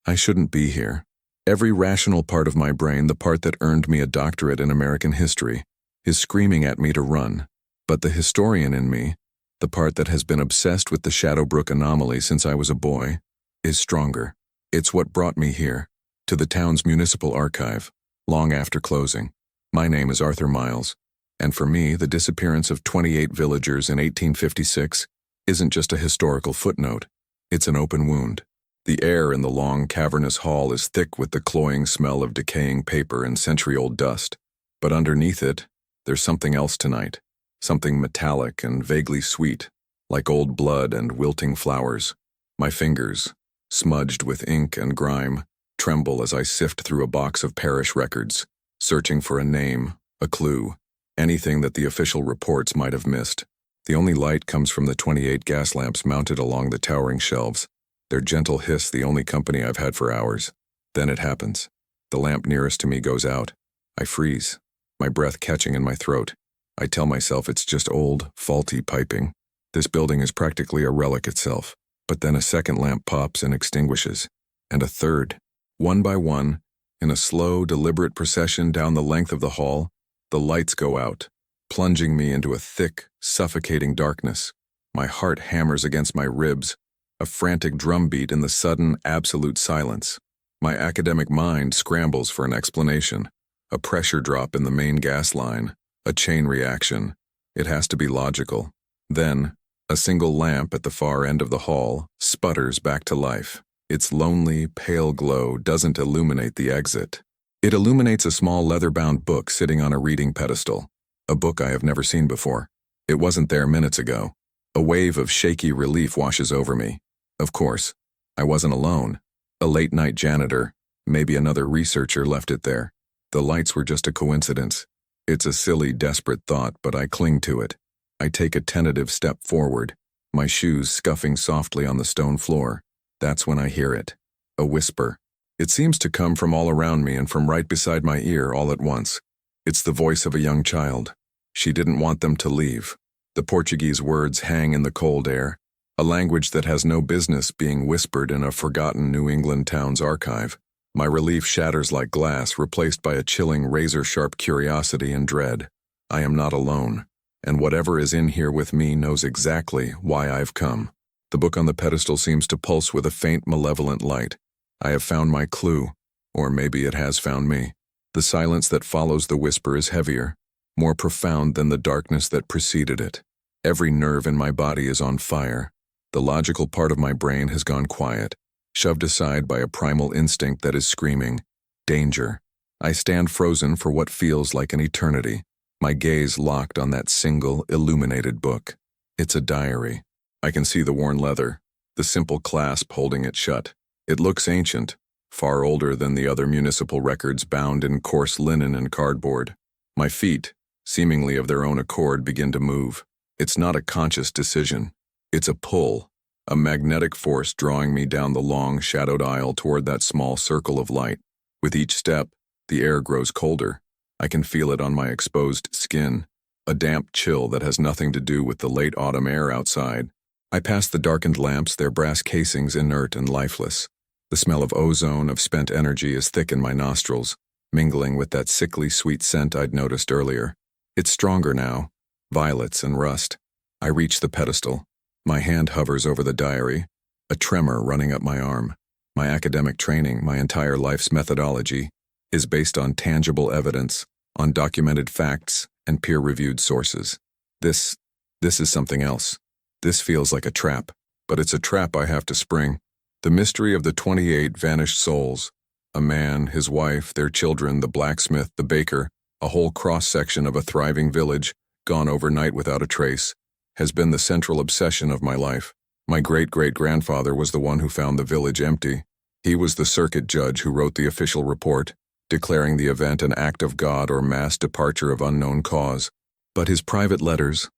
I shouldn't be here. Every rational part of my brain, the part that earned me a doctorate in American history, is screaming at me to run. But the historian in me, the part that has been obsessed with the Shadowbrook anomaly since I was a boy, is stronger. It's what brought me here, to the town's municipal archive, long after closing. My name is Arthur Miles, and for me, the disappearance of 28 villagers in 1856 isn't just a historical footnote. It's an open wound. The air in the long, cavernous hall is thick with the cloying smell of decaying paper and century-old dust. But underneath it, there's something else tonight. Something metallic and vaguely sweet, like old blood and wilting flowers. My fingers, smudged with ink and grime, tremble as I sift through a box of parish records, searching for a name, a clue, anything that the official reports might have missed. The only light comes from the 28 gas lamps mounted along the towering shelves. Their gentle hiss the only company I've had for hours. Then it happens. The lamp nearest to me goes out. I freeze, my breath catching in my throat. I tell myself it's just old, faulty piping. This building is practically a relic itself. But then a second lamp pops and extinguishes. And a third. One by one, in a slow, deliberate procession down the length of the hall, the lights go out, plunging me into a thick, suffocating darkness. My heart hammers against my ribs, a frantic drumbeat in the sudden, absolute silence. My academic mind scrambles for an explanation. A pressure drop in the main gas line, a chain reaction. It has to be logical. Then, a single lamp at the far end of the hall sputters back to life. Its lonely, pale glow doesn't illuminate the exit. It illuminates a small leather-bound book sitting on a reading pedestal. A book I have never seen before. It wasn't there minutes ago. A wave of shaky relief washes over me. Of course, I wasn't alone. A late-night janitor, maybe another researcher, left it there. The lights were just a coincidence. It's a silly, desperate thought, but I cling to it. I take a tentative step forward, my shoes scuffing softly on the stone floor. That's when I hear it. A whisper. It seems to come from all around me and from right beside my ear all at once. It's the voice of a young child. She didn't want them to leave. The Portuguese words hang in the cold air, a language that has no business being whispered in a forgotten New England town's archive. My relief shatters like glass, replaced by a chilling, razor-sharp curiosity and dread. I am not alone, and whatever is in here with me knows exactly why I've come. The book on the pedestal seems to pulse with a faint, malevolent light. I have found my clue, or maybe it has found me. The silence that follows the whisper is heavier, more profound than the darkness that preceded it. Every nerve in my body is on fire. The logical part of my brain has gone quiet, shoved aside by a primal instinct that is screaming, danger. I stand frozen for what feels like an eternity, my gaze locked on that single, illuminated book. It's a diary. I can see the worn leather, the simple clasp holding it shut. It looks ancient, far older than the other municipal records bound in coarse linen and cardboard. My feet, seemingly of their own accord, begin to move. It's not a conscious decision. It's a pull, a magnetic force drawing me down the long, shadowed aisle toward that small circle of light. With each step, the air grows colder. I can feel it on my exposed skin, a damp chill that has nothing to do with the late autumn air outside. I pass the darkened lamps, their brass casings inert and lifeless. The smell of ozone, of spent energy, is thick in my nostrils, mingling with that sickly sweet scent I'd noticed earlier. It's stronger now, violets and rust. I reach the pedestal. My hand hovers over the diary, a tremor running up my arm. My academic training, my entire life's methodology, is based on tangible evidence, on documented facts and peer-reviewed sources. This is something else. This feels like a trap, but it's a trap I have to spring. The mystery of the 28 vanished souls, a man, his wife, their children, the blacksmith, the baker, a whole cross-section of a thriving village, gone overnight without a trace, has been the central obsession of my life. My great-great-grandfather was the one who found the village empty. He was the circuit judge who wrote the official report, declaring the event an act of God or mass departure of unknown cause. But his private letters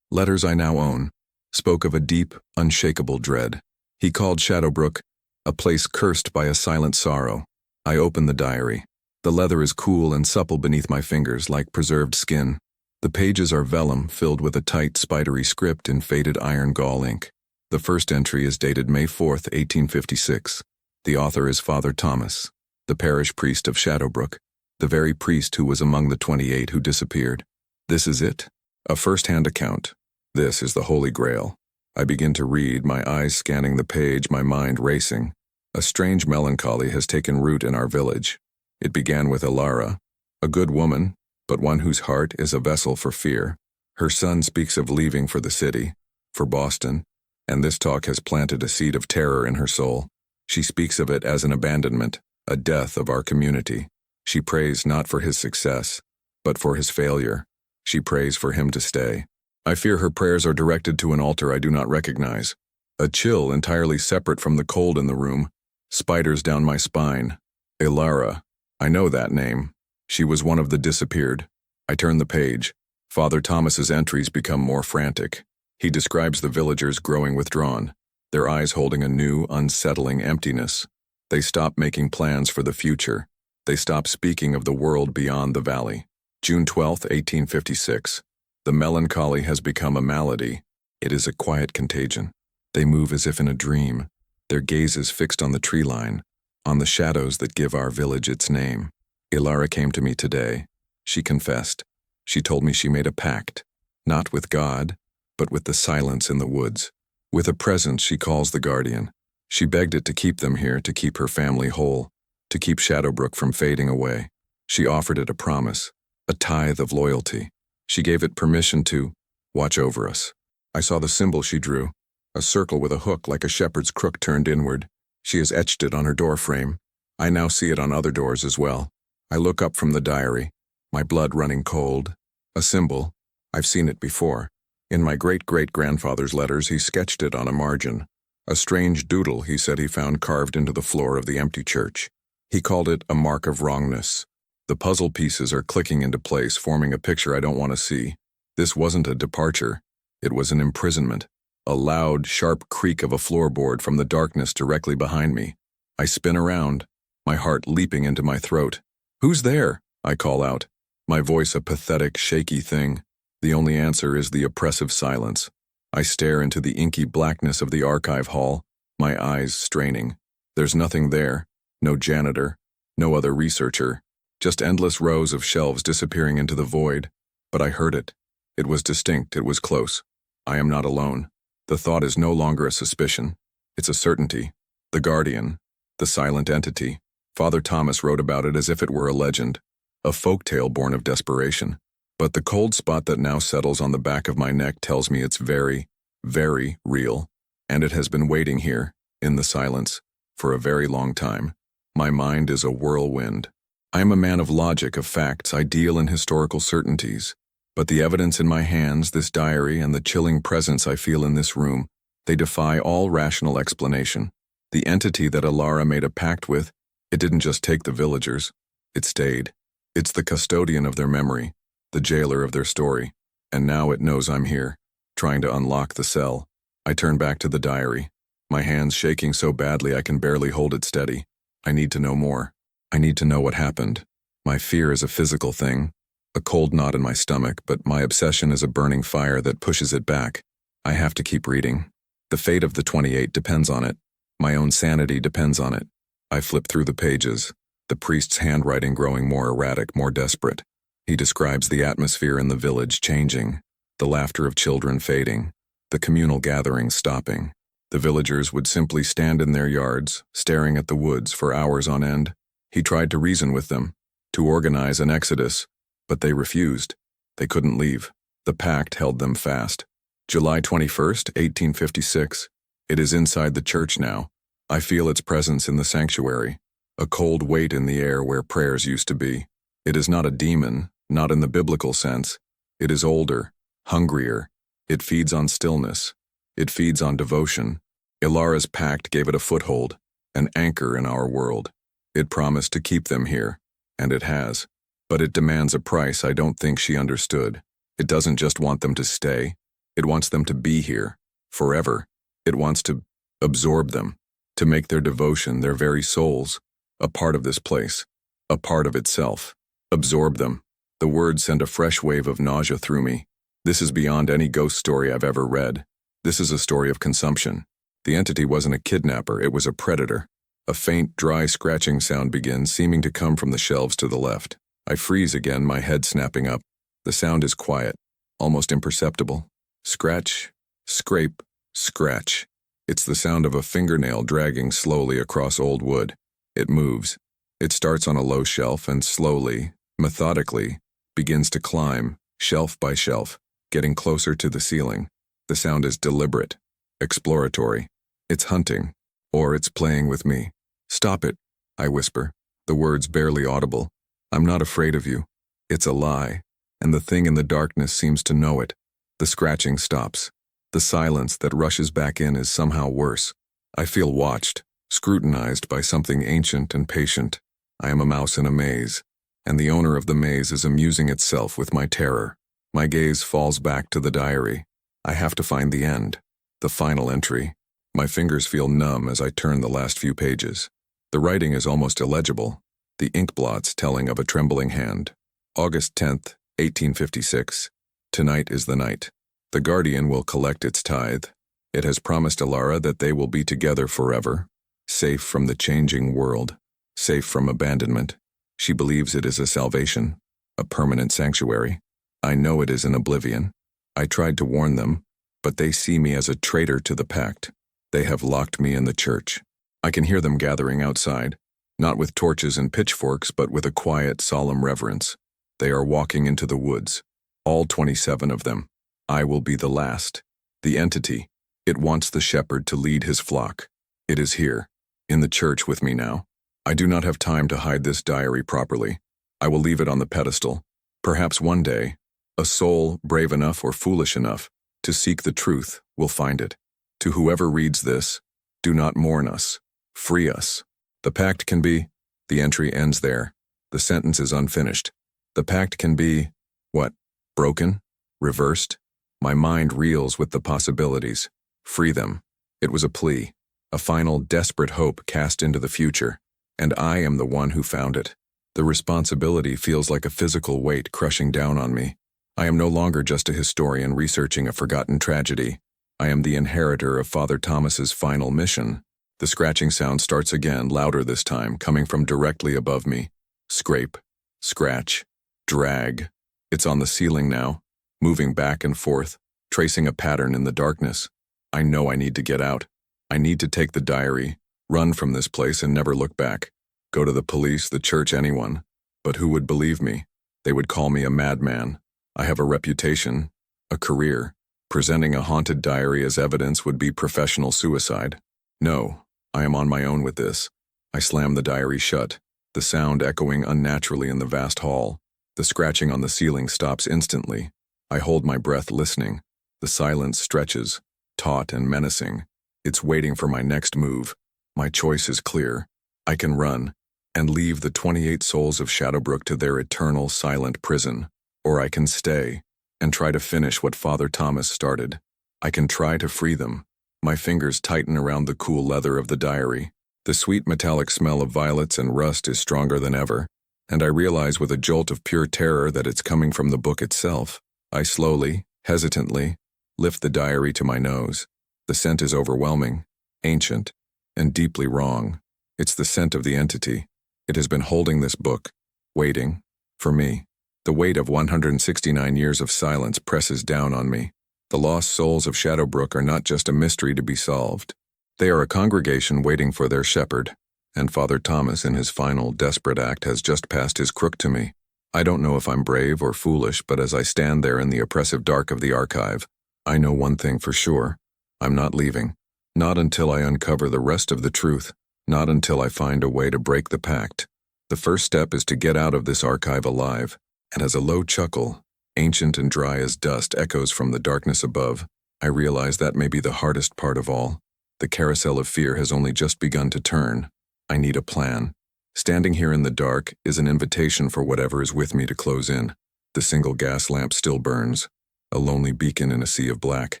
I now own, spoke of a deep, unshakable dread. He called Shadowbrook a place cursed by a silent sorrow. I open the diary. The leather is cool and supple beneath my fingers, like preserved skin. The pages are vellum, filled with a tight, spidery script in faded iron gall ink. The first entry is dated May 4th, 1856. The author is Father Thomas, the parish priest of Shadowbrook, the very priest who was among the 28 who disappeared. This is it? A first-hand account. This is the Holy Grail. I begin to read, my eyes scanning the page, my mind racing. A strange melancholy has taken root in our village. It began with Ilara, a good woman, but one whose heart is a vessel for fear. Her son speaks of leaving for the city, for Boston, and this talk has planted a seed of terror in her soul. She speaks of it as an abandonment, a death of our community. She prays not for his success, but for his failure. She prays for him to stay. I fear her prayers are directed to an altar I do not recognize. A chill entirely separate from the cold in the room. Spiders down my spine. Ilara. I know that name. She was one of the disappeared. I turn the page. Father Thomas's entries become more frantic. He describes the villagers growing withdrawn, their eyes holding a new, unsettling emptiness. They stop making plans for the future. They stop speaking of the world beyond the valley. June 12, 1856. The melancholy has become a malady. It is a quiet contagion. They move as if in a dream, their gazes fixed on the tree line, on the shadows that give our village its name. Ilara came to me today. She confessed. She told me she made a pact, not with God, but with the silence in the woods. With a presence she calls the guardian. She begged it to keep them here, to keep her family whole, to keep Shadowbrook from fading away. She offered it a promise, a tithe of loyalty. She gave it permission to watch over us. I saw the symbol she drew, a circle with a hook like a shepherd's crook turned inward. She has etched it on her door frame. I now see it on other doors as well. I look up from the diary, my blood running cold. A symbol. I've seen it before. In my great-great-grandfather's letters, he sketched it on a margin. A strange doodle he said he found carved into the floor of the empty church. He called it a mark of wrongness. The puzzle pieces are clicking into place, forming a picture I don't want to see. This wasn't a departure. It was an imprisonment. A loud, sharp creak of a floorboard from the darkness directly behind me. I spin around, my heart leaping into my throat. "Who's there?" I call out, my voice a pathetic, shaky thing. The only answer is the oppressive silence. I stare into the inky blackness of the archive hall, my eyes straining. There's nothing there, no janitor, no other researcher, just endless rows of shelves disappearing into the void. But I heard it. It was distinct, it was close. I am not alone. The thought is no longer a suspicion. It's a certainty. The guardian, the silent entity. Father Thomas wrote about it as if it were a legend, a folktale born of desperation. But the cold spot that now settles on the back of my neck tells me it's very, very real, and it has been waiting here, in the silence, for a very long time. My mind is a whirlwind. I am a man of logic, of facts, ideal in historical certainties. But the evidence in my hands, this diary, and the chilling presence I feel in this room, they defy all rational explanation. The entity that Ilara made a pact with, it didn't just take the villagers. It stayed. It's the custodian of their memory, the jailer of their story, and now it knows I'm here, trying to unlock the cell. I turn back to the diary, my hands shaking so badly I can barely hold it steady. I need to know more. I need to know what happened. My fear is a physical thing, a cold knot in my stomach, but my obsession is a burning fire that pushes it back. I have to keep reading. The fate of the 28 depends on it. My own sanity depends on it. I flip through the pages, the priest's handwriting growing more erratic, more desperate. He describes the atmosphere in the village changing, the laughter of children fading, the communal gatherings stopping. The villagers would simply stand in their yards, staring at the woods for hours on end. He tried to reason with them, to organize an exodus, but they refused. They couldn't leave. The pact held them fast. July 21st, 1856. It is inside the church now. I feel its presence in the sanctuary, a cold weight in the air where prayers used to be. It is not a demon, not in the biblical sense. It is older, hungrier. It feeds on stillness. It feeds on devotion. Ilara's pact gave it a foothold, an anchor in our world. It promised to keep them here, and it has. But it demands a price I don't think she understood. It doesn't just want them to stay. It wants them to be here, forever. It wants to absorb them, to make their devotion, their very souls, a part of this place, a part of itself. Absorb them. The words send a fresh wave of nausea through me. This is beyond any ghost story I've ever read. This is a story of consumption. The entity wasn't a kidnapper, it was a predator. A faint, dry scratching sound begins, seeming to come from the shelves to the left. I freeze again, my head snapping up. The sound is quiet, almost imperceptible. Scratch, scrape, scratch. It's the sound of a fingernail dragging slowly across old wood. It moves. It starts on a low shelf and slowly, methodically, begins to climb, shelf by shelf, getting closer to the ceiling. The sound is deliberate, exploratory. It's hunting, or it's playing with me. "Stop it," I whisper, the words barely audible. "I'm not afraid of you." It's a lie, and the thing in the darkness seems to know it. The scratching stops. The silence that rushes back in is somehow worse. I feel watched, scrutinized by something ancient and patient. I am a mouse in a maze, and the owner of the maze is amusing itself with my terror. My gaze falls back to the diary. I have to find the end, the final entry. My fingers feel numb as I turn the last few pages. The writing is almost illegible, the ink blots telling of a trembling hand. August 10th, 1856. Tonight is the night. The guardian will collect its tithe. It has promised Alara that they will be together forever, safe from the changing world, safe from abandonment. She believes it is a salvation, a permanent sanctuary. I know it is an oblivion. I tried to warn them, but they see me as a traitor to the pact. They have locked me in the church. I can hear them gathering outside, not with torches and pitchforks, but with a quiet, solemn reverence. They are walking into the woods, all 27 of them. I will be the last. The entity. It wants the shepherd to lead his flock. It is here, in the church with me now. I do not have time to hide this diary properly. I will leave it on the pedestal. Perhaps one day, a soul brave enough or foolish enough to seek the truth will find it. To whoever reads this, do not mourn us. Free us. The pact can be... The entry ends there. The sentence is unfinished. The pact can be... what? Broken? Reversed? My mind reels with the possibilities. Free them. It was a plea, a final desperate hope cast into the future, and I am the one who found it. The responsibility feels like a physical weight crushing down on me. I am no longer just a historian researching a forgotten tragedy. I am the inheritor of Father Thomas's final mission. The scratching sound starts again, louder this time, coming from directly above me. Scrape, scratch, drag. It's on the ceiling now, moving back and forth, tracing a pattern in the darkness. I know I need to get out. I need to take the diary, run from this place and never look back. Go to the police, the church, anyone. But who would believe me? They would call me a madman. I have a reputation, a career. Presenting a haunted diary as evidence would be professional suicide. No, I am on my own with this. I slam the diary shut, the sound echoing unnaturally in the vast hall. The scratching on the ceiling stops instantly. I hold my breath listening. The silence stretches, taut and menacing. It's waiting for my next move. My choice is clear. I can run and leave the 28 souls of Shadowbrook to their eternal silent prison, or I can stay and try to finish what Father Thomas started. I can try to free them. My fingers tighten around the cool leather of the diary. The sweet metallic smell of violets and rust is stronger than ever, and I realize with a jolt of pure terror that it's coming from the book itself. I slowly, hesitantly, lift the diary to my nose. The scent is overwhelming, ancient, and deeply wrong. It's the scent of the entity. It has been holding this book, waiting, for me. The weight of 169 years of silence presses down on me. The lost souls of Shadowbrook are not just a mystery to be solved. They are a congregation waiting for their shepherd, and Father Thomas in his final desperate act has just passed his crook to me. I don't know if I'm brave or foolish, but as I stand there in the oppressive dark of the archive, I know one thing for sure. I'm not leaving. Not until I uncover the rest of the truth. Not until I find a way to break the pact. The first step is to get out of this archive alive. And as a low chuckle, ancient and dry as dust, echoes from the darkness above, I realize that may be the hardest part of all. The carousel of fear has only just begun to turn. I need a plan. Standing here in the dark is an invitation for whatever is with me to close in. The single gas lamp still burns, a lonely beacon in a sea of black.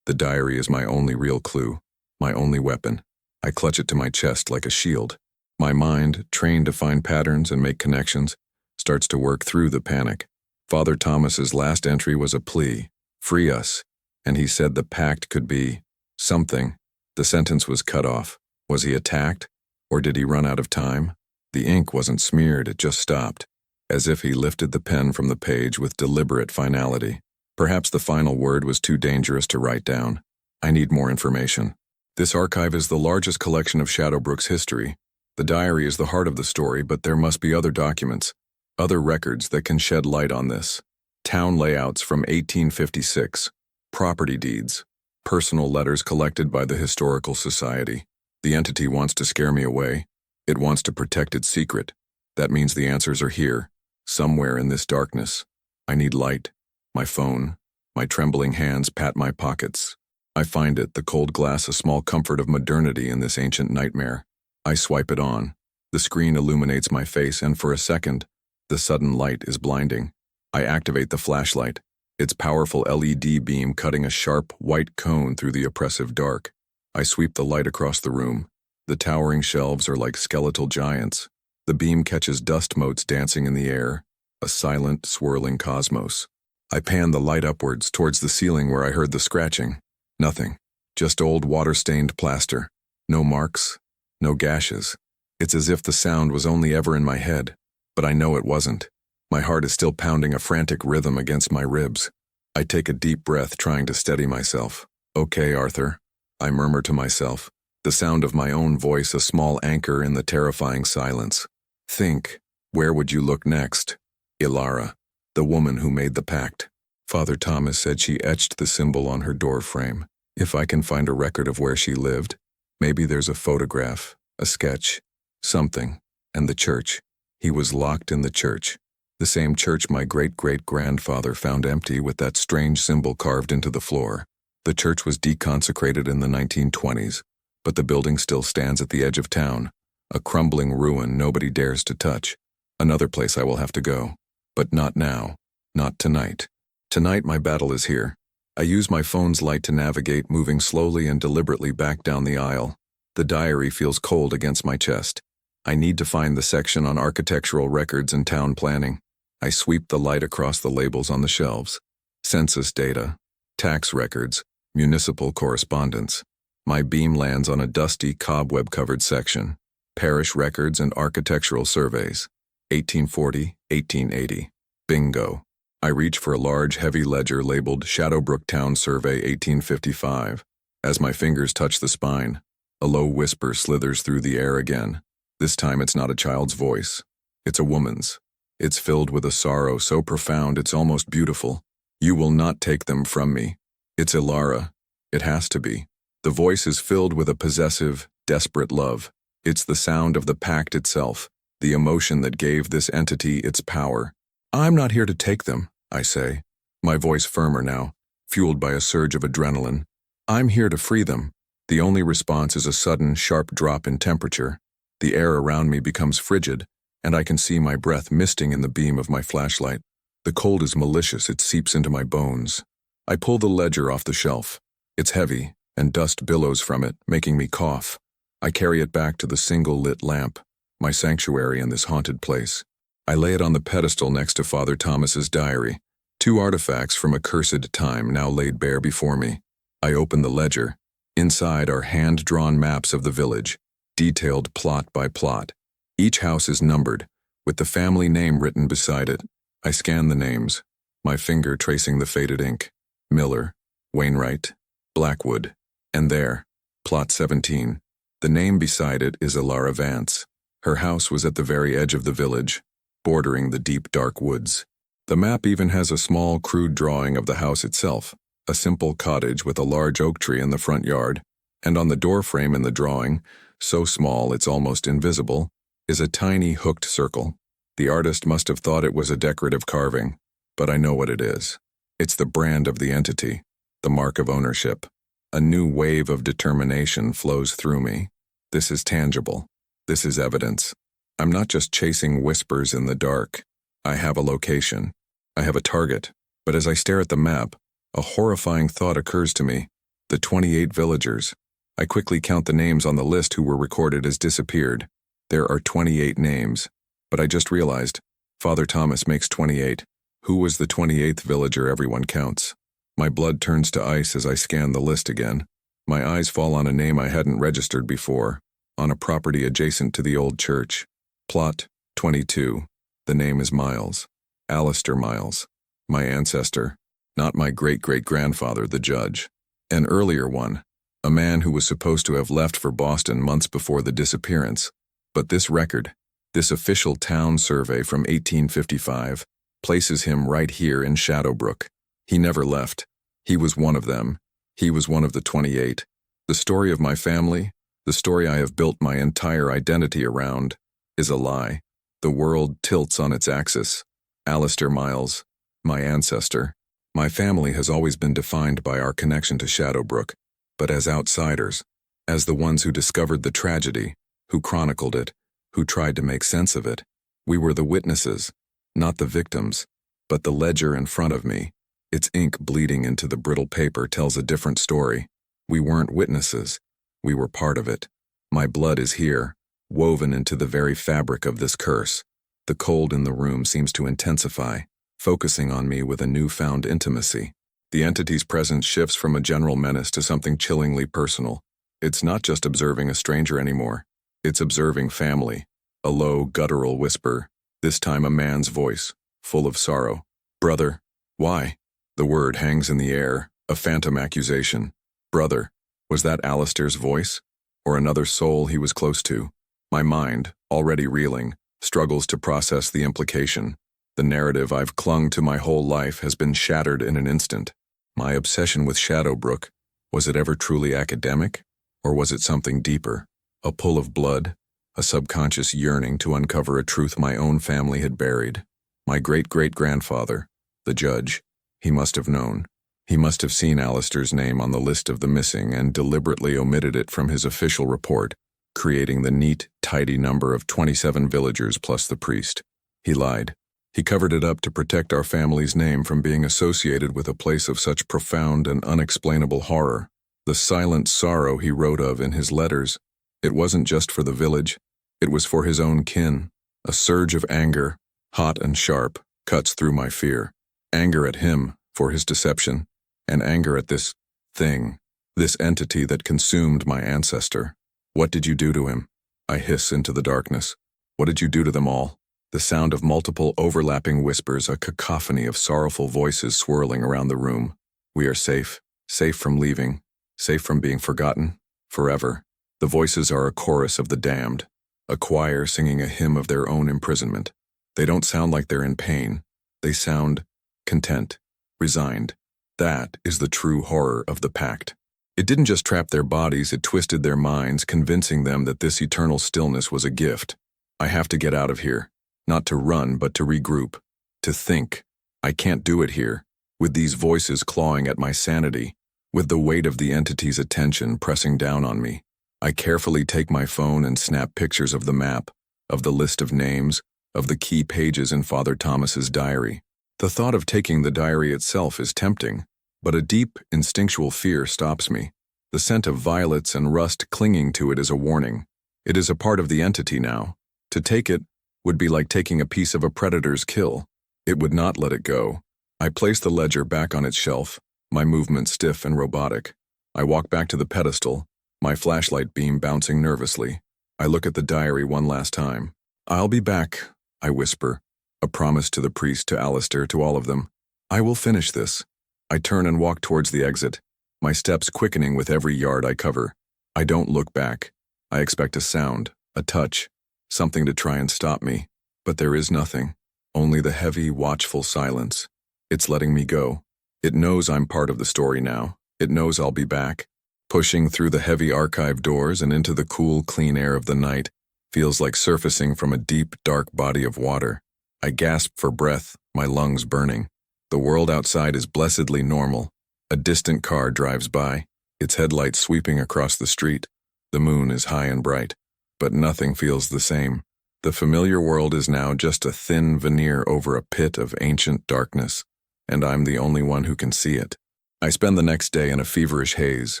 The diary is my only real clue, my only weapon. I clutch it to my chest like a shield. My mind, trained to find patterns and make connections, starts to work through the panic. Father Thomas's last entry was a plea, free us, and he said the pact could be something. The sentence was cut off. Was he attacked? Or did he run out of time? The ink wasn't smeared, it just stopped, as if he lifted the pen from the page with deliberate finality. Perhaps the final word was too dangerous to write down. I need more information. This archive is the largest collection of Shadowbrook's history. The diary is the heart of the story, but there must be other documents, other records that can shed light on this. Town layouts from 1856, property deeds, personal letters collected by the Historical Society. The entity wants to scare me away. It wants to protect its secret. That means the answers are here, somewhere in this darkness. I need light. My phone. My trembling hands pat my pockets. I find it, the cold glass, a small comfort of modernity in this ancient nightmare. I swipe it on. The screen illuminates my face, and for a second, the sudden light is blinding. I activate the flashlight, its powerful LED beam cutting a sharp, white cone through the oppressive dark. I sweep the light across the room. The towering shelves are like skeletal giants. The beam catches dust motes dancing in the air, a silent, swirling cosmos. I pan the light upwards towards the ceiling where I heard the scratching. Nothing. Just old water-stained plaster. No marks. No gashes. It's as if the sound was only ever in my head, but I know it wasn't. My heart is still pounding a frantic rhythm against my ribs. I take a deep breath, trying to steady myself. Okay, Arthur, I murmur to myself, the sound of my own voice a small anchor in the terrifying silence. Think, where would you look next? Ilara, the woman who made the pact. Father Thomas said she etched the symbol on her door frame. If I can find a record of where she lived, maybe there's a photograph, a sketch, something. And the church. He was locked in the church. The same church my great-great-grandfather found empty with that strange symbol carved into the floor. The church was deconsecrated in the 1920s, but the building still stands at the edge of town, a crumbling ruin nobody dares to touch. Another place I will have to go. But not now. Not tonight. Tonight my battle is here. I use my phone's light to navigate, moving slowly and deliberately back down the aisle. The diary feels cold against my chest. I need to find the section on architectural records and town planning. I sweep the light across the labels on the shelves. Census data, tax records, municipal correspondence. My beam lands on a dusty, cobweb-covered section. Parish records and architectural surveys. 1840, 1880. Bingo. I reach for a large, heavy ledger labeled Shadowbrook Town Survey 1855. As my fingers touch the spine, a low whisper slithers through the air again. This time it's not a child's voice. It's a woman's. It's filled with a sorrow so profound it's almost beautiful. You will not take them from me. It's Ilara. It has to be. The voice is filled with a possessive, desperate love. It's the sound of the pact itself, the emotion that gave this entity its power. I'm not here to take them, I say, my voice firmer now, fueled by a surge of adrenaline. I'm here to free them. The only response is a sudden, sharp drop in temperature. The air around me becomes frigid, and I can see my breath misting in the beam of my flashlight. The cold is malicious, it seeps into my bones. I pull the ledger off the shelf. It's heavy, and dust billows from it, making me cough. I carry it back to the single-lit lamp, my sanctuary in this haunted place. I lay it on the pedestal next to Father Thomas's diary, two artifacts from a cursed time now laid bare before me. I open the ledger. Inside are hand-drawn maps of the village, detailed plot by plot. Each house is numbered, with the family name written beside it. I scan the names, my finger tracing the faded ink. Miller, Wainwright, Blackwood, and there, plot 17. The name beside it is Ilara Vance. Her house was at the very edge of the village, bordering the deep, dark woods. The map even has a small, crude drawing of the house itself, a simple cottage with a large oak tree in the front yard, and on the doorframe in the drawing, so small it's almost invisible, is a tiny hooked circle. The artist must have thought it was a decorative carving, but I know what it is. It's the brand of the entity, the mark of ownership. A new wave of determination flows through me. This is tangible. This is evidence. I'm not just chasing whispers in the dark. I have a location. I have a target. But as I stare at the map, a horrifying thought occurs to me. The 28 villagers. I quickly count the names on the list who were recorded as disappeared. There are 28 names. But I just realized, Father Thomas makes 28. Who was the 28th villager everyone counts? My blood turns to ice as I scan the list again. My eyes fall on a name I hadn't registered before. on a property adjacent to the old church. Plot 22. The name is Miles. Alistair Miles. My ancestor. Not my great-great-grandfather, the judge. An earlier one. A man who was supposed to have left for Boston months before the disappearance. But this record, this official town survey from 1855, places him right here in Shadowbrook. He never left. He was one of them. He was one of the 28. The story of my family, the story I have built my entire identity around, is a lie. The world tilts on its axis. Alistair Miles, my ancestor. My family has always been defined by our connection to Shadowbrook, but as outsiders, as the ones who discovered the tragedy, who chronicled it, who tried to make sense of it. We were the witnesses, not the victims, but the ledger in front of me, its ink bleeding into the brittle paper, tells a different story. We weren't witnesses. We were part of it. My blood is here, woven into the very fabric of this curse. The cold in the room seems to intensify, focusing on me with a newfound intimacy. The entity's presence shifts from a general menace to something chillingly personal. It's not just observing a stranger anymore. It's observing family. A low, guttural whisper, this time a man's voice, full of sorrow. Brother, why? The word hangs in the air, a phantom accusation. Brother, was that Alistair's voice? Or another soul he was close to? My mind, already reeling, struggles to process the implication. The narrative I've clung to my whole life has been shattered in an instant. My obsession with Shadowbrook, was it ever truly academic? Or was it something deeper? A pull of blood? A subconscious yearning to uncover a truth my own family had buried? My great-great-grandfather, the judge, he must have known. He must have seen Alistair's name on the list of the missing and deliberately omitted it from his official report, creating the neat, tidy number of 27 villagers plus the priest. He lied. He covered it up to protect our family's name from being associated with a place of such profound and unexplainable horror. The silent sorrow he wrote of in his letters, it wasn't just for the village, it was for his own kin. A surge of anger, hot and sharp, cuts through my fear. Anger at him for his deception, and anger at this thing, this entity that consumed my ancestor. What did you do to him? I hiss into the darkness. What did you do to them all? The sound of multiple overlapping whispers, a cacophony of sorrowful voices swirling around the room. We are safe, safe from leaving, safe from being forgotten, forever. The voices are a chorus of the damned, a choir singing a hymn of their own imprisonment. They don't sound like they're in pain. They sound content, resigned. That is the true horror of the pact. It didn't just trap their bodies, it twisted their minds, convincing them that this eternal stillness was a gift. I have to get out of here. Not to run, but to regroup. To think. I can't do it here. With these voices clawing at my sanity. With the weight of the entity's attention pressing down on me. I carefully take my phone and snap pictures of the map, of the list of names, of the key pages in Father Thomas's diary. The thought of taking the diary itself is tempting, but a deep, instinctual fear stops me. The scent of violets and rust clinging to it is a warning. It is a part of the entity now. To take it would be like taking a piece of a predator's kill. It would not let it go. I place the ledger back on its shelf, my movement stiff and robotic. I walk back to the pedestal, my flashlight beam bouncing nervously. I look at the diary one last time. I'll be back, I whisper, a promise to the priest, to Alistair, to all of them. I will finish this. I turn and walk towards the exit, my steps quickening with every yard I cover. I don't look back. I expect a sound, a touch, something to try and stop me. But there is nothing, only the heavy, watchful silence. It's letting me go. It knows I'm part of the story now. It knows I'll be back. Pushing through the heavy archive doors and into the cool, clean air of the night feels like surfacing from a deep, dark body of water. I gasp for breath, my lungs burning. The world outside is blessedly normal. A distant car drives by, its headlights sweeping across the street. The moon is high and bright, but nothing feels the same. The familiar world is now just a thin veneer over a pit of ancient darkness, and I'm the only one who can see it. I spend the next day in a feverish haze,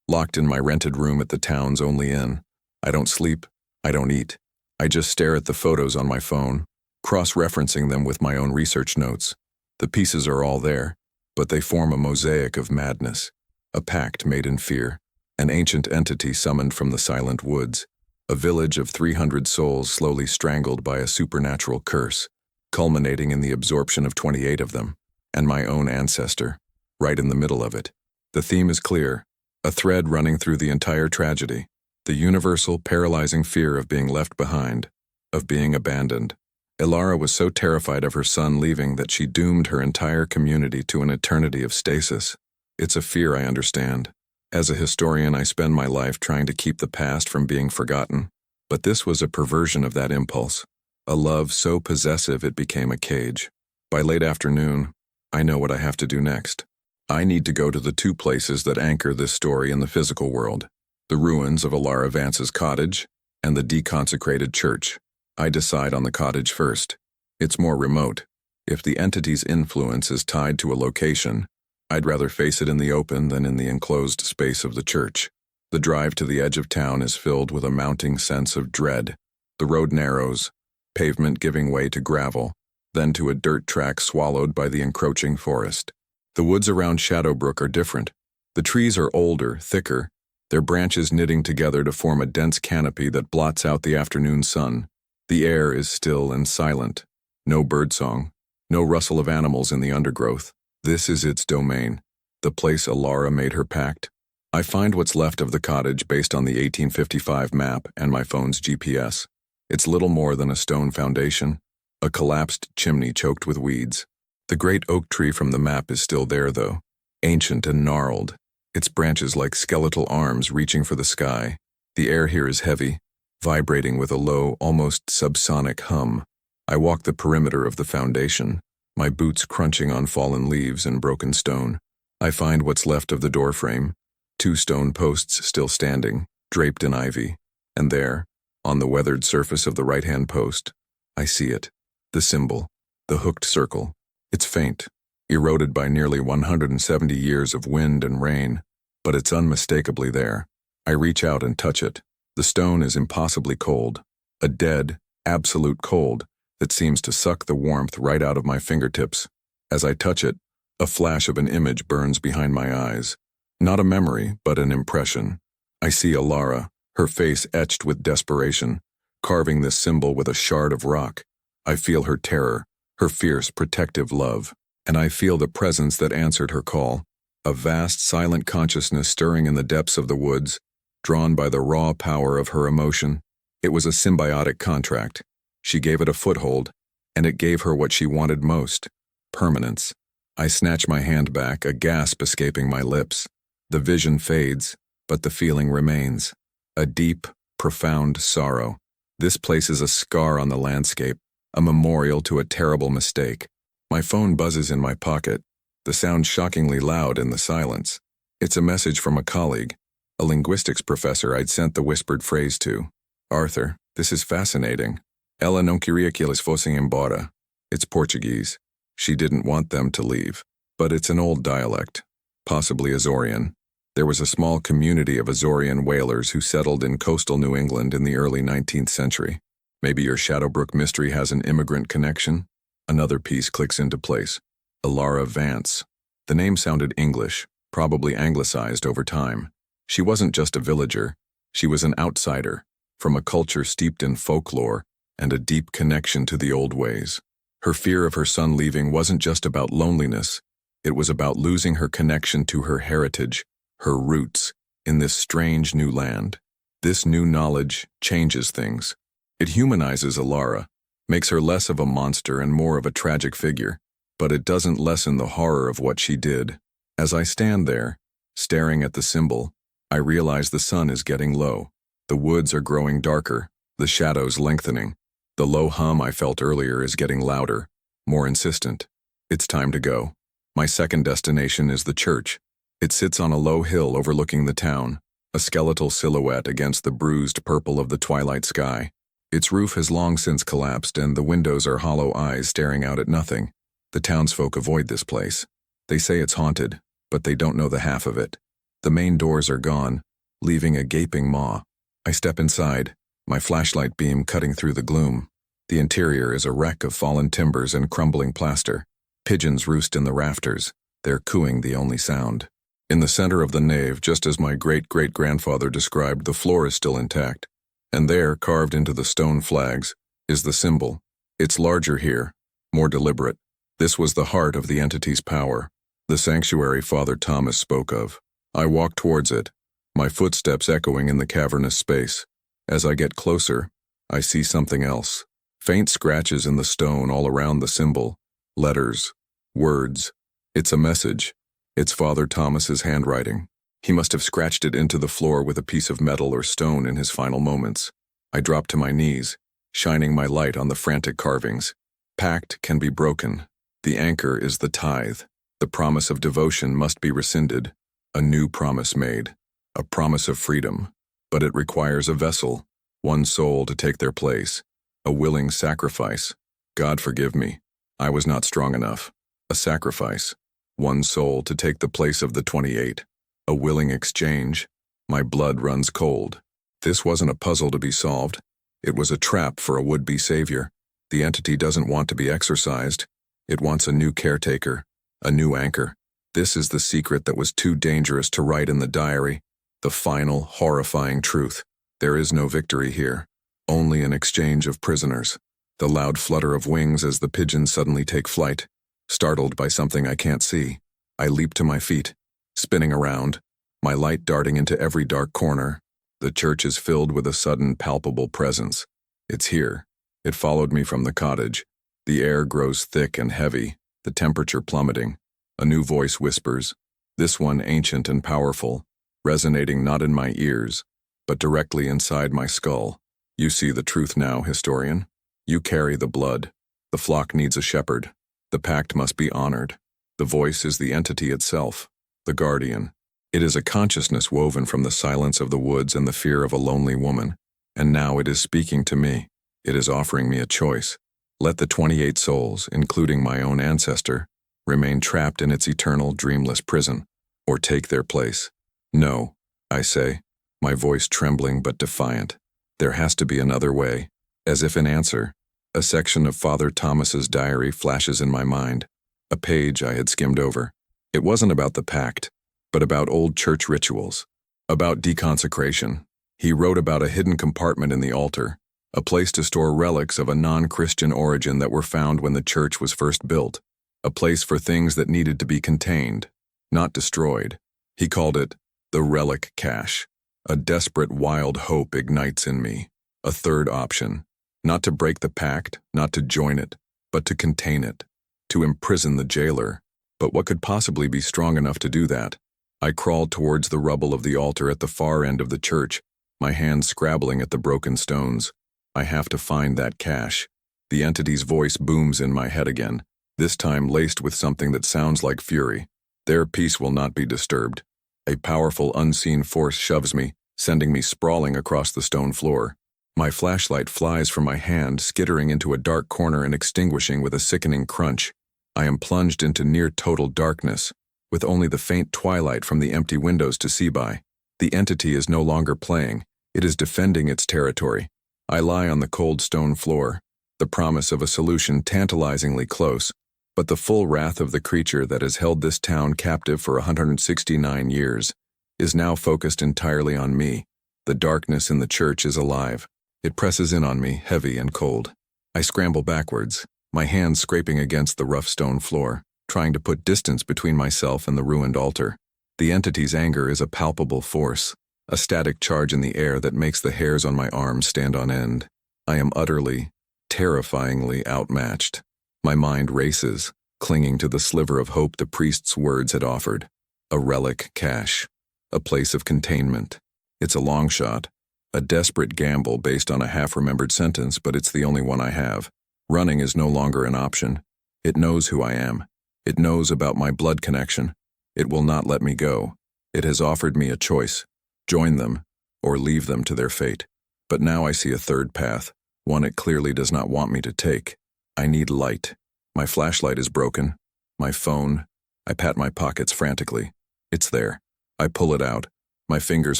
locked in my rented room at the town's only inn. I don't sleep, I don't eat. I just stare at the photos on my phone, cross-referencing them with my own research notes. The pieces are all there, but they form a mosaic of madness, a pact made in fear, an ancient entity summoned from the silent woods, A village of 300 souls slowly strangled by a supernatural curse, culminating in the absorption of 28 of them, and my own ancestor, right in the middle of it. The theme is clear, a thread running through the entire tragedy, the universal, paralyzing fear of being left behind, of being abandoned. Ilara was so terrified of her son leaving that she doomed her entire community to an eternity of stasis. It's a fear I understand. As a historian, I spend my life trying to keep the past from being forgotten, but this was a perversion of that impulse, a love so possessive it became a cage. By late afternoon, I know what I have to do next. I need to go to the two places that anchor this story in the physical world, the ruins of Ilara Vance's cottage and the deconsecrated church. I decide on the cottage first. It's more remote. If the entity's influence is tied to a location, I'd rather face it in the open than in the enclosed space of the church. The drive to the edge of town is filled with a mounting sense of dread. The road narrows, pavement giving way to gravel, then to a dirt track swallowed by the encroaching forest. The woods around Shadowbrook are different. The trees are older, thicker, their branches knitting together to form a dense canopy that blots out the afternoon sun. The air is still and silent. No birdsong, no rustle of animals in the undergrowth. This is its domain, the place Ilara made her pact. I find what's left of the cottage based on the 1855 map and my phone's GPS. It's little more than a stone foundation, a collapsed chimney choked with weeds. The great oak tree from the map is still there, though, ancient and gnarled, its branches like skeletal arms reaching for the sky. The air here is heavy, vibrating with a low, almost subsonic hum. I walk the perimeter of the foundation, my boots crunching on fallen leaves and broken stone. I find what's left of the doorframe, 2 stone posts still standing, draped in ivy, and there, on the weathered surface of the right-hand post, I see it, the symbol, the hooked circle. It's faint, eroded by nearly 170 years of wind and rain, but it's unmistakably there. I reach out and touch it. The stone is impossibly cold, a dead, absolute cold that seems to suck the warmth right out of my fingertips. As I touch it, a flash of an image burns behind my eyes. Not a memory, but an impression. I see Ilara, her face etched with desperation, carving this symbol with a shard of rock. I feel her terror, her fierce, protective love, and I feel the presence that answered her call, a vast, silent consciousness stirring in the depths of the woods, drawn by the raw power of her emotion. It was a symbiotic contract. She gave it a foothold, and it gave her what she wanted most, permanence. I snatch my hand back, a gasp escaping my lips. The vision fades, but the feeling remains. A deep, profound sorrow. This places a scar on the landscape, a memorial to a terrible mistake. My phone buzzes in my pocket, the sound shockingly loud in the silence. It's a message from a colleague, a linguistics professor I'd sent the whispered phrase to. Arthur, this is fascinating. Ela não queria que eles fossem embora. It's Portuguese. She didn't want them to leave. But it's an old dialect, possibly Azorean. There was a small community of Azorean whalers who settled in coastal New England in the early 19th century. Maybe your Shadowbrook mystery has an immigrant connection? Another piece clicks into place. Ilara Vance. The name sounded English, probably anglicized over time. She wasn't just a villager. She was an outsider, from a culture steeped in folklore and a deep connection to the old ways. Her fear of her son leaving wasn't just about loneliness. It was about losing her connection to her heritage, her roots, in this strange new land. This new knowledge changes things. It humanizes Ilara, makes her less of a monster and more of a tragic figure, but it doesn't lessen the horror of what she did. As I stand there, staring at the symbol, I realize the sun is getting low. The woods are growing darker, the shadows lengthening. The low hum I felt earlier is getting louder, more insistent. It's time to go. My second destination is the church. It sits on a low hill overlooking the town, a skeletal silhouette against the bruised purple of the twilight sky. Its roof has long since collapsed and the windows are hollow eyes staring out at nothing. The townsfolk avoid this place. They say it's haunted, but they don't know the half of it. The main doors are gone, leaving a gaping maw. I step inside, my flashlight beam cutting through the gloom. The interior is a wreck of fallen timbers and crumbling plaster. Pigeons roost in the rafters, their cooing the only sound. In the center of the nave, just as my great-great-grandfather described, the floor is still intact. And there, carved into the stone flags, is the symbol. It's larger here, more deliberate. This was the heart of the entity's power, the sanctuary Father Thomas spoke of. I walk towards it, my footsteps echoing in the cavernous space. As I get closer, I see something else. Faint scratches in the stone all around the symbol. Letters. Words. It's a message. It's Father Thomas's handwriting. He must have scratched it into the floor with a piece of metal or stone in his final moments. I drop to my knees, shining my light on the frantic carvings. Pact can be broken. The anchor is the tithe. The promise of devotion must be rescinded. A new promise made. A promise of freedom. But it requires a vessel, one soul to take their place. A willing sacrifice. God forgive me. I was not strong enough. A sacrifice. One soul to take the place of the 28. A willing exchange. My blood runs cold. This wasn't a puzzle to be solved. It was a trap for a would-be savior. The entity doesn't want to be exorcised. It wants a new caretaker, a new anchor. This is the secret that was too dangerous to write in the diary. The final, horrifying truth. There is no victory here. Only an exchange of prisoners. The loud flutter of wings as the pigeons suddenly take flight. Startled by something I can't see, I leap to my feet, spinning around, my light darting into every dark corner. The church is filled with a sudden, palpable presence. It's here. It followed me from the cottage. The air grows thick and heavy, the temperature plummeting. A new voice whispers, this one ancient and powerful, resonating not in my ears, but directly inside my skull. You see the truth now, historian. You carry the blood. The flock needs a shepherd. The pact must be honored. The voice is the entity itself, the guardian. It is a consciousness woven from the silence of the woods and the fear of a lonely woman. And now it is speaking to me. It is offering me a choice. Let the 28 souls, including my own ancestor, remain trapped in its eternal, dreamless prison, or take their place. No, I say, my voice trembling but defiant. There has to be another way. As if in answer, a section of Father Thomas's diary flashes in my mind, a page I had skimmed over. It wasn't about the pact, but about old church rituals, about deconsecration. He wrote about a hidden compartment in the altar, a place to store relics of a non-Christian origin that were found when the church was first built, a place for things that needed to be contained, not destroyed. He called it the relic cache. A desperate, wild hope ignites in me, a third option. Not to break the pact, not to join it, but to contain it, to imprison the jailer. But what could possibly be strong enough to do that? I crawled towards the rubble of the altar at the far end of the church, my hands scrabbling at the broken stones. I have to find that cache. The entity's voice booms in my head again, this time laced with something that sounds like fury. Their peace will not be disturbed. A powerful, unseen force shoves me, sending me sprawling across the stone floor. My flashlight flies from my hand, skittering into a dark corner and extinguishing with a sickening crunch. I am plunged into near-total darkness, with only the faint twilight from the empty windows to see by. The entity is no longer playing. It is defending its territory. I lie on the cold stone floor, the promise of a solution tantalizingly close, but the full wrath of the creature that has held this town captive for 169 years is now focused entirely on me. The darkness in the church is alive. It presses in on me, heavy and cold. I scramble backwards, my hands scraping against the rough stone floor, trying to put distance between myself and the ruined altar. The entity's anger is a palpable force, a static charge in the air that makes the hairs on my arms stand on end. I am utterly, terrifyingly outmatched. My mind races, clinging to the sliver of hope the priest's words had offered. A relic cache, a place of containment. It's a long shot. A desperate gamble based on a half-remembered sentence, but it's the only one I have. Running is no longer an option. It knows who I am. It knows about my blood connection. It will not let me go. It has offered me a choice. Join them, or leave them to their fate. But now I see a third path, one it clearly does not want me to take. I need light. My flashlight is broken. My phone. I pat my pockets frantically. It's there. I pull it out, my fingers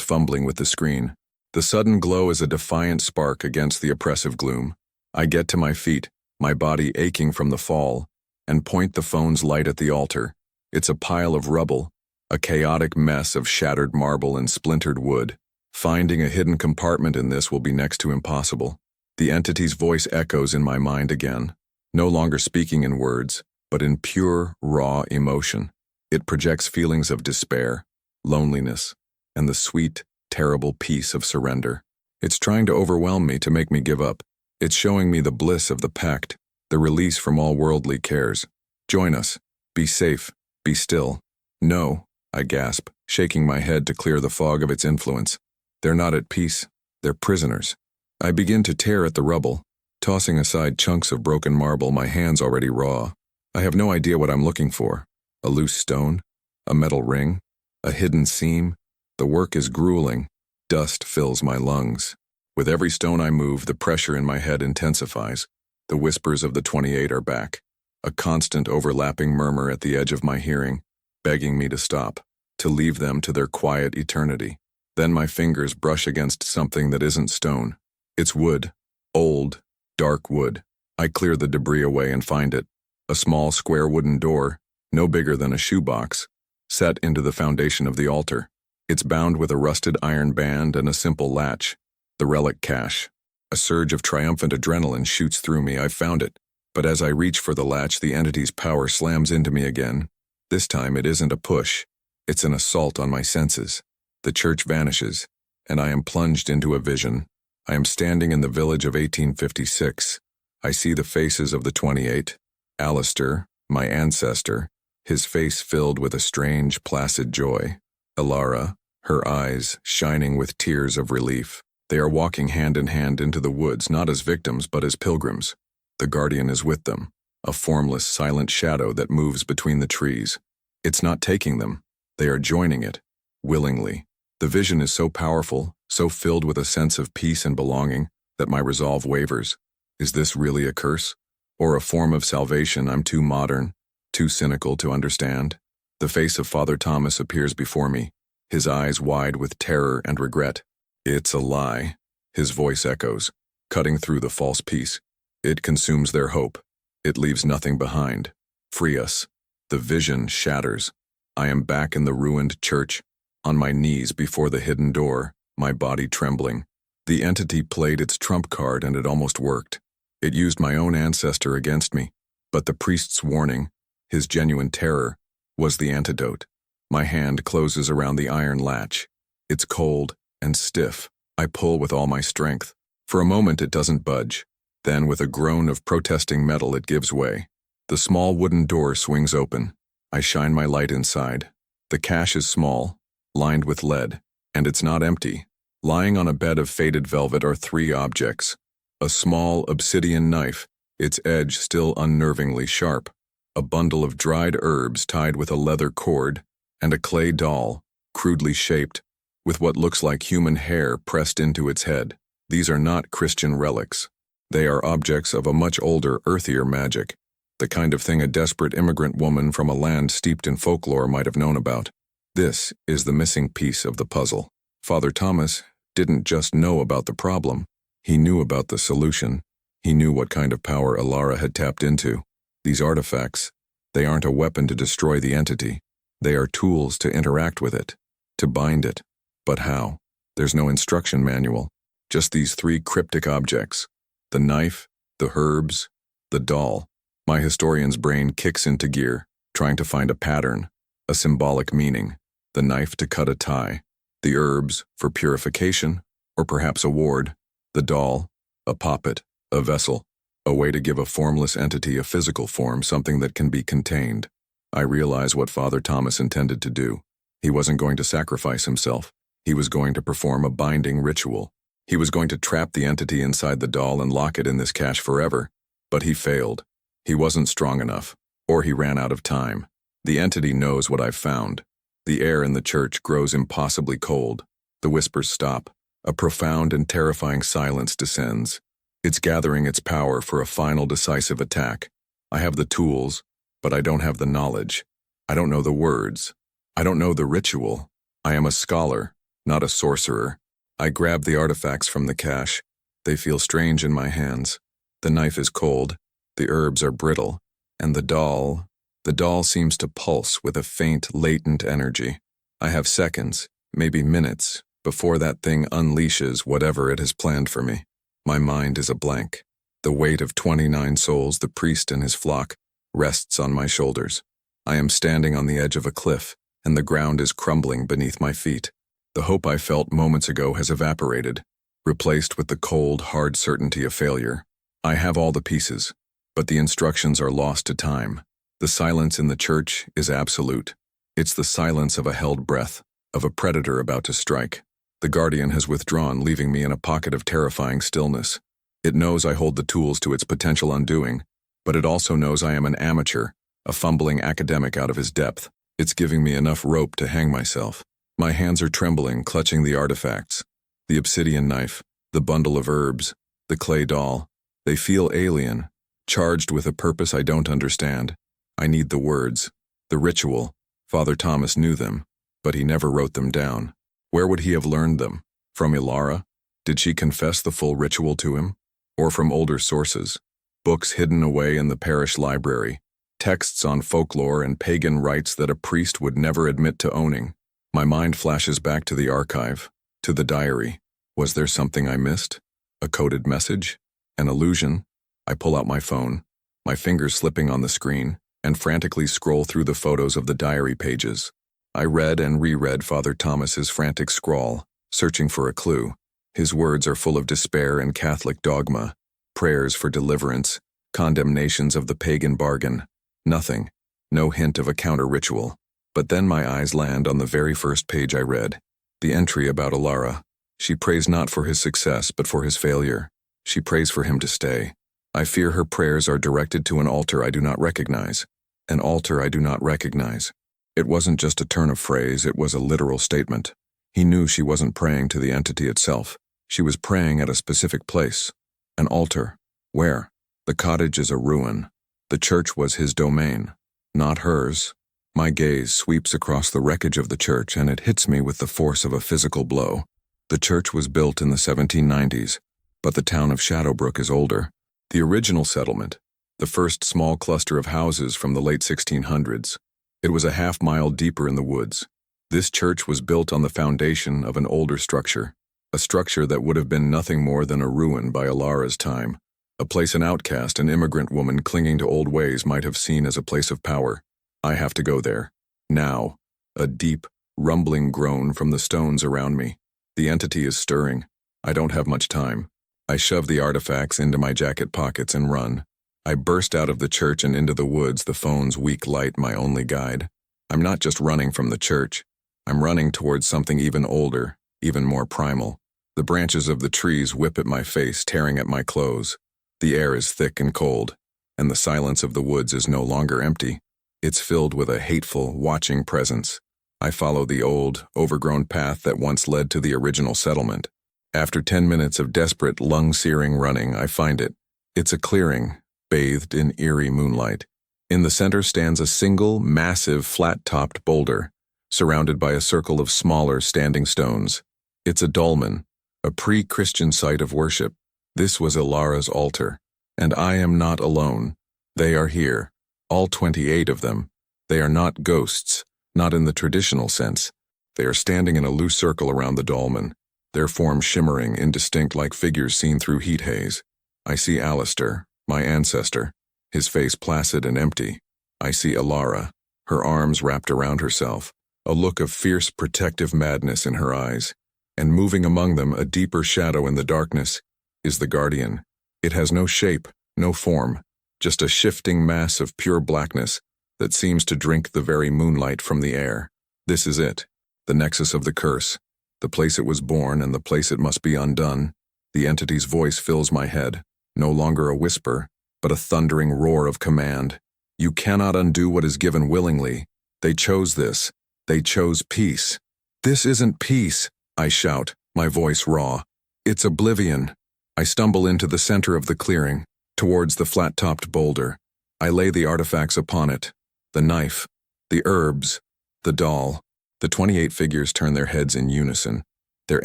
fumbling with the screen. The sudden glow is a defiant spark against the oppressive gloom. I get to my feet, my body aching from the fall, and point the phone's light at the altar. It's a pile of rubble, a chaotic mess of shattered marble and splintered wood. Finding a hidden compartment in this will be next to impossible. The entity's voice echoes in my mind again, no longer speaking in words, but in pure, raw emotion. It projects feelings of despair, loneliness, and the sweet, terrible peace of surrender. It's trying to overwhelm me to make me give up. It's showing me the bliss of the pact, the release from all worldly cares. Join us. Be safe. Be still. No, I gasp, shaking my head to clear the fog of its influence. They're not at peace. They're prisoners. I begin to tear at the rubble, tossing aside chunks of broken marble, my hands already raw. I have no idea what I'm looking for. A loose stone? A metal ring? A hidden seam? The work is grueling. Dust fills my lungs. With every stone I move, the pressure in my head intensifies. The whispers of the 28 are back, a constant overlapping murmur at the edge of my hearing, begging me to stop, to leave them to their quiet eternity. Then my fingers brush against something that isn't stone. It's wood. Old, dark wood. I clear the debris away and find it. A small square wooden door, no bigger than a shoebox, set into the foundation of the altar. It's bound with a rusted iron band and a simple latch, the relic cache. A surge of triumphant adrenaline shoots through me. I've found it. But as I reach for the latch, the entity's power slams into me again. This time it isn't a push. It's an assault on my senses. The church vanishes, and I am plunged into a vision. I am standing in the village of 1856. I see the faces of the 28. Alistair, my ancestor, his face filled with a strange, placid joy. Alara, her eyes shining with tears of relief. They are walking hand in hand into the woods, not as victims, but as pilgrims. The guardian is with them, a formless, silent shadow that moves between the trees. It's not taking them. They are joining it, willingly. The vision is so powerful, so filled with a sense of peace and belonging, that my resolve wavers. Is this really a curse? Or a form of salvation I'm too modern, too cynical to understand? The face of Father Thomas appears before me, his eyes wide with terror and regret. It's a lie, his voice echoes, cutting through the false peace. It consumes their hope. It leaves nothing behind. Free us. The vision shatters. I am back in the ruined church, on my knees before the hidden door, my body trembling. The entity played its trump card and it almost worked. It used my own ancestor against me, but the priest's warning, his genuine terror, was the antidote. My hand closes around the iron latch. It's cold and stiff. I pull with all my strength. For a moment it doesn't budge. Then, with a groan of protesting metal, it gives way. The small wooden door swings open. I shine my light inside. The cache is small, lined with lead, and it's not empty. Lying on a bed of faded velvet are 3 objects. A small obsidian knife, its edge still unnervingly sharp. A bundle of dried herbs tied with a leather cord, and a clay doll, crudely shaped, with what looks like human hair pressed into its head. These are not Christian relics. They are objects of a much older, earthier magic, the kind of thing a desperate immigrant woman from a land steeped in folklore might have known about. This is the missing piece of the puzzle. Father Thomas didn't just know about the problem. He knew about the solution. He knew what kind of power Alara had tapped into. These artifacts, they aren't a weapon to destroy the entity. They are tools to interact with it, to bind it. But how? There's no instruction manual. Just these 3 cryptic objects. The knife, the herbs, the doll. My historian's brain kicks into gear, trying to find a pattern, a symbolic meaning. The knife to cut a tie. The herbs for purification, or perhaps a ward. The doll, a poppet, a vessel. A way to give a formless entity a physical form, something that can be contained. I realize what Father Thomas intended to do. He wasn't going to sacrifice himself. He was going to perform a binding ritual. He was going to trap the entity inside the doll and lock it in this cache forever. But he failed. He wasn't strong enough, or he ran out of time. The entity knows what I've found. The air in the church grows impossibly cold. The whispers stop. A profound and terrifying silence descends. It's gathering its power for a final decisive attack. I have the tools, but I don't have the knowledge. I don't know the words. I don't know the ritual. I am a scholar, not a sorcerer. I grab the artifacts from the cache. They feel strange in my hands. The knife is cold, the herbs are brittle, and the doll seems to pulse with a faint, latent energy. I have seconds, maybe minutes, before that thing unleashes whatever it has planned for me. My mind is a blank. The weight of 29 souls, the priest and his flock, rests on my shoulders. I am standing on the edge of a cliff, and the ground is crumbling beneath my feet. The hope I felt moments ago has evaporated, replaced with the cold, hard certainty of failure. I have all the pieces, but the instructions are lost to time. The silence in the church is absolute. It's the silence of a held breath, of a predator about to strike. The guardian has withdrawn, leaving me in a pocket of terrifying stillness. It knows I hold the tools to its potential undoing, but it also knows I am an amateur, a fumbling academic out of his depth. It's giving me enough rope to hang myself. My hands are trembling, clutching the artifacts. The obsidian knife, the bundle of herbs, the clay doll. They feel alien, charged with a purpose I don't understand. I need the words, the ritual. Father Thomas knew them, but he never wrote them down. Where would he have learned them? From Ilara? Did she confess the full ritual to him? Or from older sources? Books hidden away in the parish library, texts on folklore and pagan rites that a priest would never admit to owning. My mind flashes back to the archive, to the diary. Was there something I missed? A coded message? An illusion? I pull out my phone, my fingers slipping on the screen, and frantically scroll through the photos of the diary pages. I read and reread Father Thomas's frantic scrawl, searching for a clue. His words are full of despair and Catholic dogma, prayers for deliverance, condemnations of the pagan bargain. Nothing, no hint of a counter-ritual. But then my eyes land on the very first page I read, the entry about Ilara. She prays not for his success, but for his failure. She prays for him to stay. I fear her prayers are directed to an altar I do not recognize. An altar I do not recognize. It wasn't just a turn of phrase, it was a literal statement. He knew she wasn't praying to the entity itself. She was praying at a specific place. An altar. Where? The cottage is a ruin. The church was his domain, not hers. My gaze sweeps across the wreckage of the church, and it hits me with the force of a physical blow. The church was built in the 1790s, but the town of Shadowbrook is older. The original settlement, the first small cluster of houses from the late 1600s. It was a half-mile deeper in the woods. This church was built on the foundation of an older structure, a structure that would have been nothing more than a ruin by Ilara's time, a place an outcast, an immigrant woman clinging to old ways might have seen as a place of power. I have to go there. Now. A deep, rumbling groan from the stones around me. The entity is stirring. I don't have much time. I shove the artifacts into my jacket pockets and run. I burst out of the church and into the woods, the phone's weak light my only guide. I'm not just running from the church. I'm running towards something even older, even more primal. The branches of the trees whip at my face, tearing at my clothes. The air is thick and cold, and the silence of the woods is no longer empty. It's filled with a hateful, watching presence. I follow the old, overgrown path that once led to the original settlement. After 10 minutes of desperate, lung-searing running, I find it. It's a clearing, bathed in eerie moonlight. In the center stands a single, massive, flat-topped boulder, surrounded by a circle of smaller, standing stones. It's a dolmen, a pre-Christian site of worship. This was Ilara's altar, and I am not alone. They are here. All 28 of them. They are not ghosts, not in the traditional sense. They are standing in a loose circle around the dolmen, their forms shimmering, indistinct like figures seen through heat haze. I see Alistair, my ancestor, his face placid and empty. I see Ilara, her arms wrapped around herself, a look of fierce protective madness in her eyes. And moving among them, a deeper shadow in the darkness, is the guardian. It has no shape, no form, just a shifting mass of pure blackness that seems to drink the very moonlight from the air. This is it, the nexus of the curse, the place it was born and the place it must be undone. The entity's voice fills my head, no longer a whisper, but a thundering roar of command. You cannot undo what is given willingly. They chose this. They chose peace. This isn't peace, I shout, my voice raw. It's oblivion. I stumble into the center of the clearing, towards the flat-topped boulder. I lay the artifacts upon it. The knife, the herbs, the doll. The 28 figures turn their heads in unison, their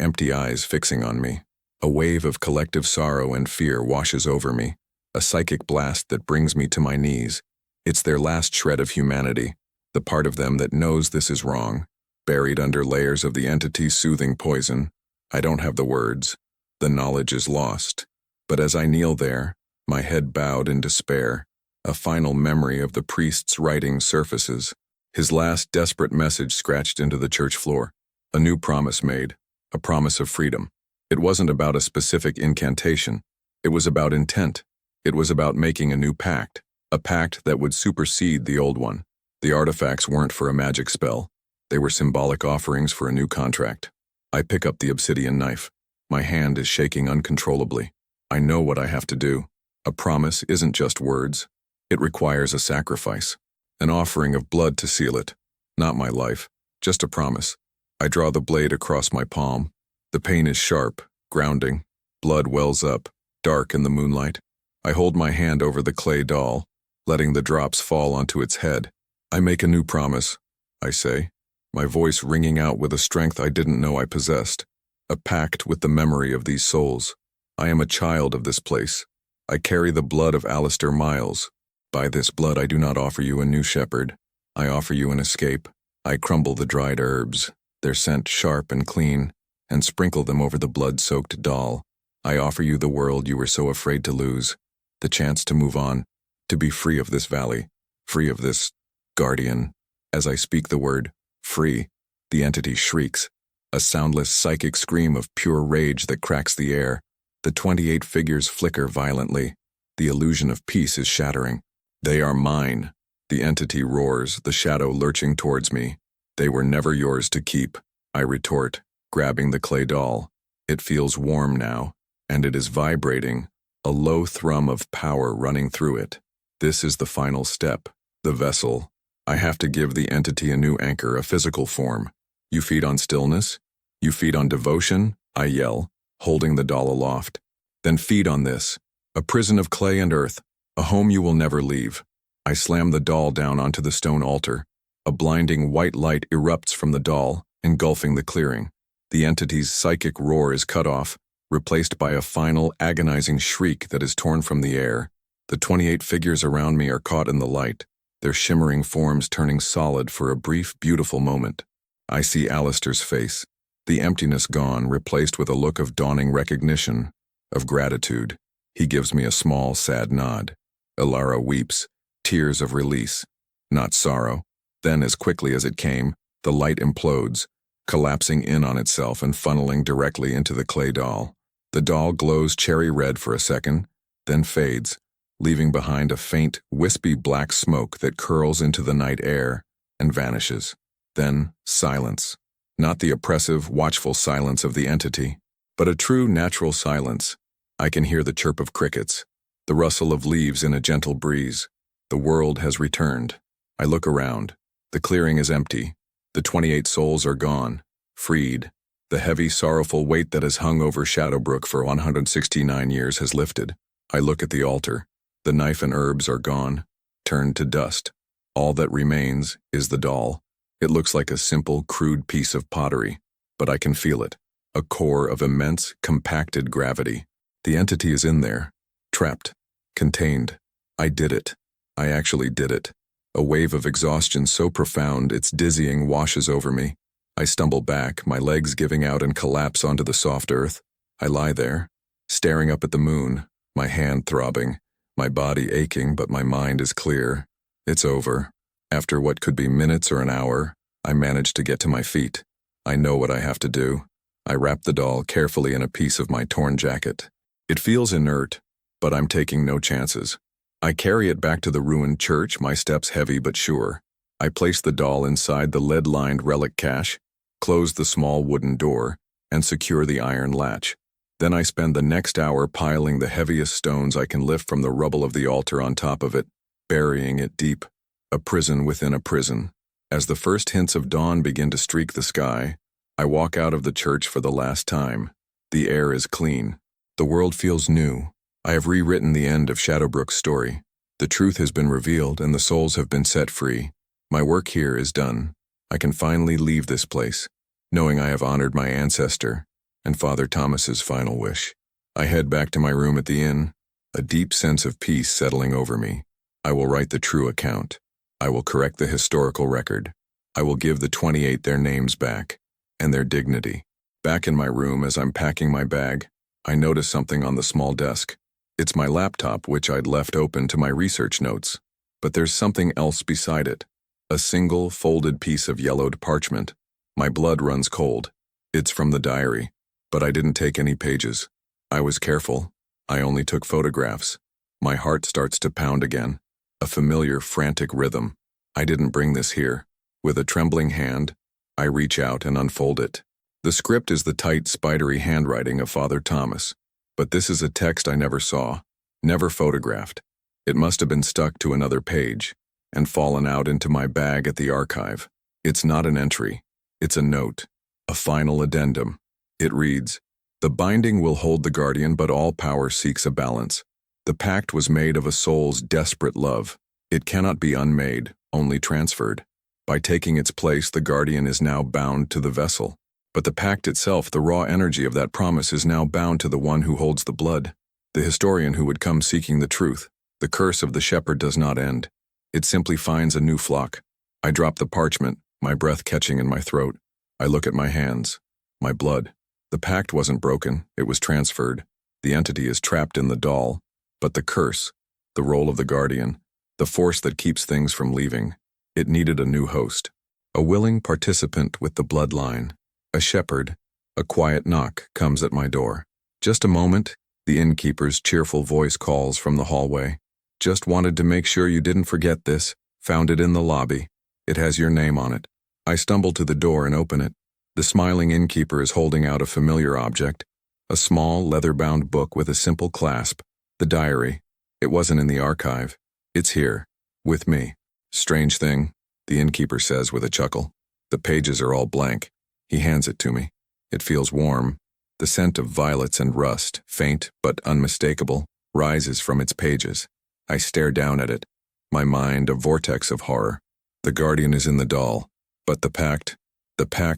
empty eyes fixing on me. A wave of collective sorrow and fear washes over me, a psychic blast that brings me to my knees. It's their last shred of humanity, the part of them that knows this is wrong, buried under layers of the entity's soothing poison. I don't have the words. The knowledge is lost. But as I kneel there, my head bowed in despair, a final memory of the priest's writing surfaces. His last desperate message scratched into the church floor. A new promise made, a promise of freedom. It wasn't about a specific incantation. It was about intent. It was about making a new pact, a pact that would supersede the old one. The artifacts weren't for a magic spell. They were symbolic offerings for a new contract. I pick up the obsidian knife. My hand is shaking uncontrollably. I know what I have to do. A promise isn't just words. It requires a sacrifice, an offering of blood to seal it. Not my life, just a promise. I draw the blade across my palm. The pain is sharp, grounding. Blood wells up, dark in the moonlight. I hold my hand over the clay doll, letting the drops fall onto its head. I make a new promise, I say, my voice ringing out with a strength I didn't know I possessed. A pact with the memory of these souls. I am a child of this place. I carry the blood of Alistair Miles. By this blood I do not offer you a new shepherd. I offer you an escape. I crumble the dried herbs, their scent sharp and clean, and sprinkle them over the blood-soaked doll. I offer you the world you were so afraid to lose, the chance to move on, to be free of this valley, free of this guardian. As I speak the word, free, the entity shrieks, a soundless psychic scream of pure rage that cracks the air. The 28 figures flicker violently. The illusion of peace is shattering. They are mine. The entity roars, the shadow lurching towards me. They were never yours to keep, I retort, grabbing the clay doll. It feels warm now, and it is vibrating, a low thrum of power running through it. This is the final step, the vessel. I have to give the entity a new anchor, a physical form. You feed on stillness? You feed on devotion? I yell, holding the doll aloft. Then feed on this, a prison of clay and earth, a home you will never leave. I slam the doll down onto the stone altar. A blinding white light erupts from the doll, engulfing the clearing. The entity's psychic roar is cut off, replaced by a final, agonizing shriek that is torn from the air. The 28 figures around me are caught in the light, their shimmering forms turning solid for a brief, beautiful moment. I see Alistair's face, the emptiness gone, replaced with a look of dawning recognition, of gratitude. He gives me a small, sad nod. Ilara weeps, tears of release, not sorrow. Then, as quickly as it came, the light implodes, collapsing in on itself and funneling directly into the clay doll. The doll glows cherry red for a second, then fades, leaving behind a faint, wispy black smoke that curls into the night air and vanishes. Then, silence. Not the oppressive, watchful silence of the entity, but a true, natural silence. I can hear the chirp of crickets, the rustle of leaves in a gentle breeze. The world has returned. I look around. The clearing is empty. The 28 souls are gone, freed. The heavy, sorrowful weight that has hung over Shadowbrook for 169 years has lifted. I look at the altar. The knife and herbs are gone, turned to dust. All that remains is the doll. It looks like a simple, crude piece of pottery, but I can feel it, a core of immense, compacted gravity. The entity is in there, trapped, contained. I did it. I actually did it. A wave of exhaustion so profound its dizzying washes over me. I stumble back, my legs giving out and collapse onto the soft earth. I lie there, staring up at the moon, my hand throbbing, my body aching, but my mind is clear. It's over. After what could be minutes or an hour, I manage to get to my feet. I know what I have to do. I wrap the doll carefully in a piece of my torn jacket. It feels inert, but I'm taking no chances. I carry it back to the ruined church, my steps heavy but sure. I place the doll inside the lead-lined relic cache, close the small wooden door, and secure the iron latch. Then I spend the next hour piling the heaviest stones I can lift from the rubble of the altar on top of it, burying it deep. A prison within a prison. As the first hints of dawn begin to streak the sky, I walk out of the church for the last time. The air is clean. The world feels new. I have rewritten the end of Shadowbrook's story. The truth has been revealed and the souls have been set free. My work here is done. I can finally leave this place, knowing I have honored my ancestor and Father Thomas's final wish. I head back to my room at the inn, a deep sense of peace settling over me. I will write the true account. I will correct the historical record. I will give the 28 their names back, and their dignity. Back in my room as I'm packing my bag, I notice something on the small desk. It's my laptop, which I'd left open to my research notes. But there's something else beside it. A single, folded piece of yellowed parchment. My blood runs cold. It's from the diary, but I didn't take any pages. I was careful. I only took photographs. My heart starts to pound again. A familiar, frantic rhythm. I didn't bring this here. With a trembling hand, I reach out and unfold it. The script is the tight, spidery handwriting of Father Thomas, but this is a text I never saw, never photographed. It must have been stuck to another page and fallen out into my bag at the archive. It's not an entry. It's a note, a final addendum. It reads, "The binding will hold the guardian, but all power seeks a balance. The pact was made of a soul's desperate love. It cannot be unmade, only transferred. By taking its place, the guardian is now bound to the vessel. But the pact itself, the raw energy of that promise, is now bound to the one who holds the blood, the historian who would come seeking the truth. The curse of the shepherd does not end. It simply finds a new flock." I drop the parchment, my breath catching in my throat. I look at my hands, my blood. The pact wasn't broken, it was transferred. The entity is trapped in the doll. But the curse, the role of the guardian, the force that keeps things from leaving, it needed a new host. A willing participant with the bloodline. A shepherd. A quiet knock comes at my door. "Just a moment," the innkeeper's cheerful voice calls from the hallway. "Just wanted to make sure you didn't forget this. Found it in the lobby. It has your name on it." I stumble to the door and open it. The smiling innkeeper is holding out a familiar object, a small, leather-bound book with a simple clasp. The diary. It wasn't in the archive. It's here, with me. "Strange thing," the innkeeper says with a chuckle. "The pages are all blank." He hands it to me. It feels warm. The scent of violets and rust, faint but unmistakable, rises from its pages. I stare down at it, my mind a vortex of horror. The guardian is in the doll, but the pact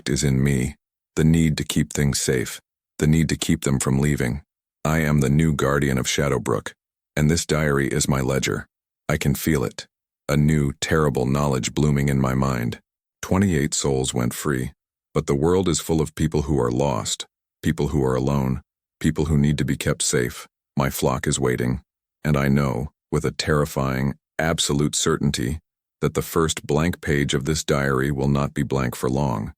is in me. The need to keep things safe, the need to keep them from leaving. I am the new guardian of Shadowbrook, and this diary is my ledger. I can feel it, a new, terrible knowledge blooming in my mind. 28 souls went free, but the world is full of people who are lost, people who are alone, people who need to be kept safe. My flock is waiting, and I know, with a terrifying, absolute certainty, that the first blank page of this diary will not be blank for long.